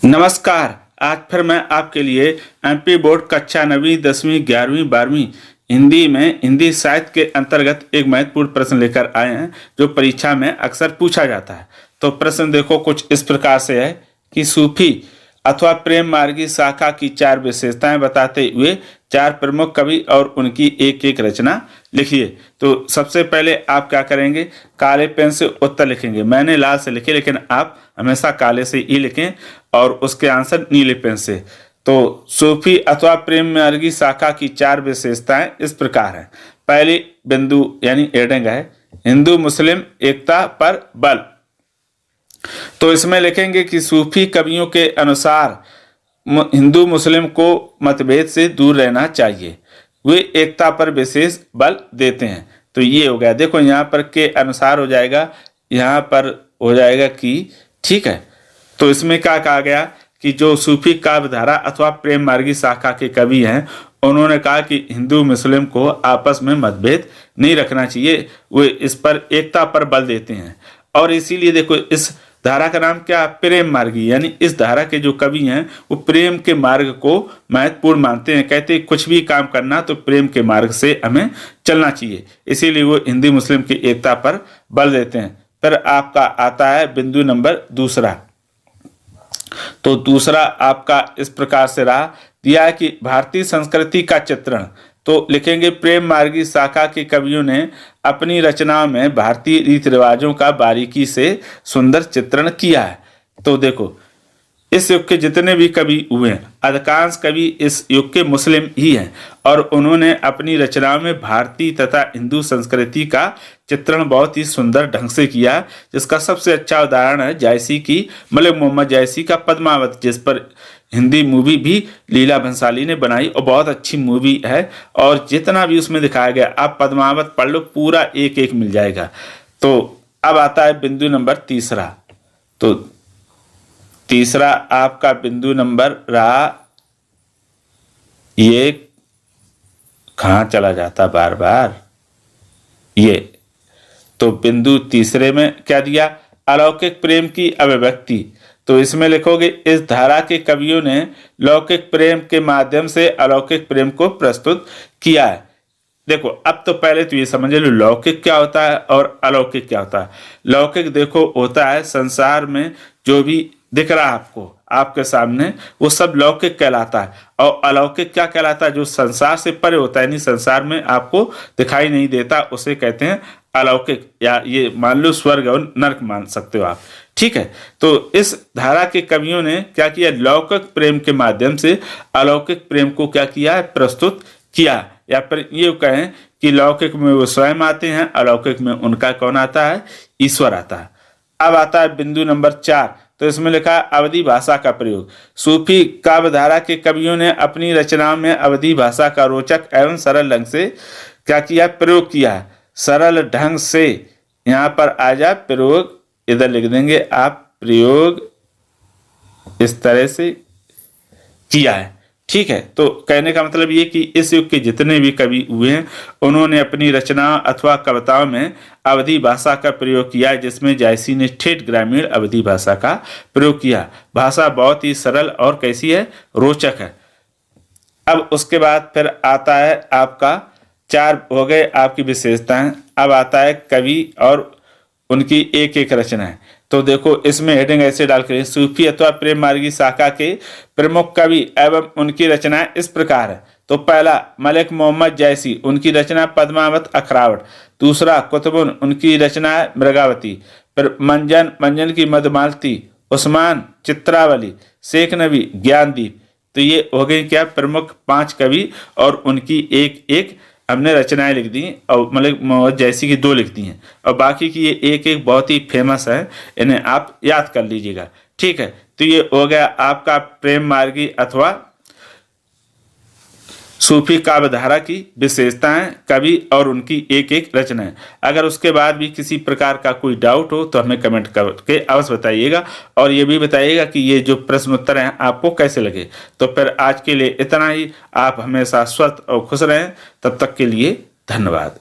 नमस्कार। आज फिर मैं आपके लिए एमपी बोर्ड कक्षा 9वीं 10वीं 11वीं 12वीं हिंदी में हिंदी साहित्य के अंतर्गत एक महत्वपूर्ण प्रश्न लेकर आए हैं जो परीक्षा में अक्सर पूछा जाता है। तो प्रश्न देखो कुछ इस प्रकार से है कि सूफी अथवा प्रेम मार्गी शाखा की 4 विशेषताएं बताते हुए 4 प्रमुख कवि और उनकी एक एक रचना लिखिए। तो सबसे पहले आप क्या करेंगे, काले पेन से उत्तर लिखेंगे। मैंने लाल से लिखे लेकिन आप हमेशा काले से ही लिखें और उसके आंसर नीले पेन से। तो सूफी अथवा प्रेम मार्गी शाखा की 4 विशेषताएं इस प्रकार हैं। पहली बिंदु यानी हेडिंग है हिंदू मुस्लिम एकता पर बल। तो इसमें लिखेंगे कि सूफी कवियों के अनुसार हिंदू मुस्लिम को मतभेद से दूर रहना चाहिए, वे एकता पर विशेष बल देते हैं। तो ये हो गया, देखो यहाँ पर के अनुसार हो जाएगा, यहाँ पर हो जाएगा कि, ठीक है। तो इसमें क्या कहा गया कि जो सूफी काव्यधारा अथवा प्रेम मार्गी शाखा के कवि हैं उन्होंने कहा कि हिंदू मुस्लिम को आपस में मतभेद नहीं रखना चाहिए, वे इस पर एकता पर बल देते हैं। और इसीलिए देखो इस धारा का नाम क्या, प्रेम मार्गी, यानी इस धारा के जो कवि हैं वो प्रेम के मार्ग को महत्वपूर्ण मानते हैं। कहते हैं कुछ भी काम करना तो प्रेम के मार्ग से हमें चलना चाहिए, इसीलिए वो हिंदू मुस्लिम की एकता पर बल देते हैं। फिर आपका आता है बिंदु नंबर दूसरा। तो दूसरा आपका इस प्रकार से रहा दिया है कि भारतीय संस्कृति का चित्रण। तो लिखेंगे प्रेम मार्गी शाखा के कवियों ने अपनी रचनाओं में भारतीय रीति रिवाजों का बारीकी से सुंदर चित्रण किया है। तो देखो इस युग के जितने भी कवि हुए हैं अधिकांश कवि इस युग के मुस्लिम ही हैं और उन्होंने अपनी रचनाओं में भारतीय तथा हिंदू संस्कृति का चित्रण बहुत ही सुंदर ढंग से किया, जिसका सबसे अच्छा उदाहरण है जायसी की मलिक मोहम्मद जायसी का पद्मावत, जिस पर हिंदी मूवी भी लीला भंसाली ने बनाई और बहुत अच्छी मूवी है। और जितना भी उसमें दिखाया गया आप पद्मावत पढ़ लो, पूरा एक एक मिल जाएगा। तो अब आता है बिंदु नंबर तीसरा। तो तीसरा आपका बिंदु नंबर रहा, ये कहाँ चला जाता बार बार ये। तो बिंदु तीसरे में क्या दिया, अलौकिक प्रेम की अभिव्यक्ति। तो इसमें लिखोगे इस धारा के कवियों ने लौकिक प्रेम के माध्यम से अलौकिक प्रेम को प्रस्तुत किया है। देखो अब तो पहले तो ये समझ लो लौकिक क्या होता है और अलौकिक क्या होता है। लौकिक देखो होता है संसार में जो भी दिख रहा है आपको आपके सामने वो सब लौकिक कहलाता है, और अलौकिक क्या कहलाता है, जो संसार से परे होता है, यानी संसार में आपको दिखाई नहीं देता, उसे कहते हैं अलौकिक। या ये मान लो स्वर्ग और नर्क मान सकते हो आप, ठीक है। तो इस धारा के कवियों ने क्या किया, लौकिक प्रेम के माध्यम से अलौकिक प्रेम को क्या किया है, प्रस्तुत किया। या फिर ये कहें कि लौकिक में वो स्वयं आते हैं, अलौकिक में उनका कौन आता है, ईश्वर आता है। अब आता है बिंदु नंबर 4। तो इसमें लिखा है अवधी भाषा का प्रयोग। सूफी काव्यधारा के कवियों ने अपनी रचनाओं में अवधी भाषा का रोचक एवं सरल ढंग से क्या किया, प्रयोग किया है। सरल ढंग से यहाँ पर आ जाए प्रयोग, इधर लिख देंगे आप, प्रयोग इस तरह से किया है, ठीक है। तो कहने का मतलब ये कि इस युग के जितने भी कवि हुए हैं उन्होंने अपनी रचना अथवा कविताओं में अवधी भाषा का प्रयोग किया है, जिसमें जायसी ने ठेठ ग्रामीण अवधी भाषा का प्रयोग किया। भाषा बहुत ही सरल और कैसी है, रोचक है। अब उसके बाद फिर आता है आपका 4 हो गए आपकी विशेषताएं। अब आता है कवि और उनकी एक एक रचनाएं। तो देखो इसमें हेडिंग ऐसे डाल कर, सूफी अथवा प्रेम मार्गी शाखा के प्रमुख कवि एवं उनकी रचनाएं इस प्रकार है। तो पहला मलिक मोहम्मद जायसी, उनकी रचना पद्मावत अखरावट। दूसरा कुतुबुन, उनकी रचना है मृगावती। फिर मंजन की मधुमालती, उस्मान चित्रावली, शेख नबी ज्ञानदीप। तो ये हो गई क्या, प्रमुख 5 कवि और उनकी एक एक हमने रचनाएं लिख दी, और मलिक मोहम्मद जायसी की 2 लिख दी हैं, और बाकी की ये एक एक बहुत ही फेमस है, इन्हें आप याद कर लीजिएगा, ठीक है। तो ये हो गया आपका प्रेम मार्गी अथवा सूफी काव्यधारा की विशेषताएं, कवि और उनकी एक एक रचनाएं। अगर उसके बाद भी किसी प्रकार का कोई डाउट हो तो हमें कमेंट करके अवश्य बताइएगा, और ये भी बताइएगा कि ये जो प्रश्न उत्तर हैं आपको कैसे लगे। तो फिर आज के लिए इतना ही। आप हमेशा स्वस्थ और खुश रहें, तब तक के लिए धन्यवाद।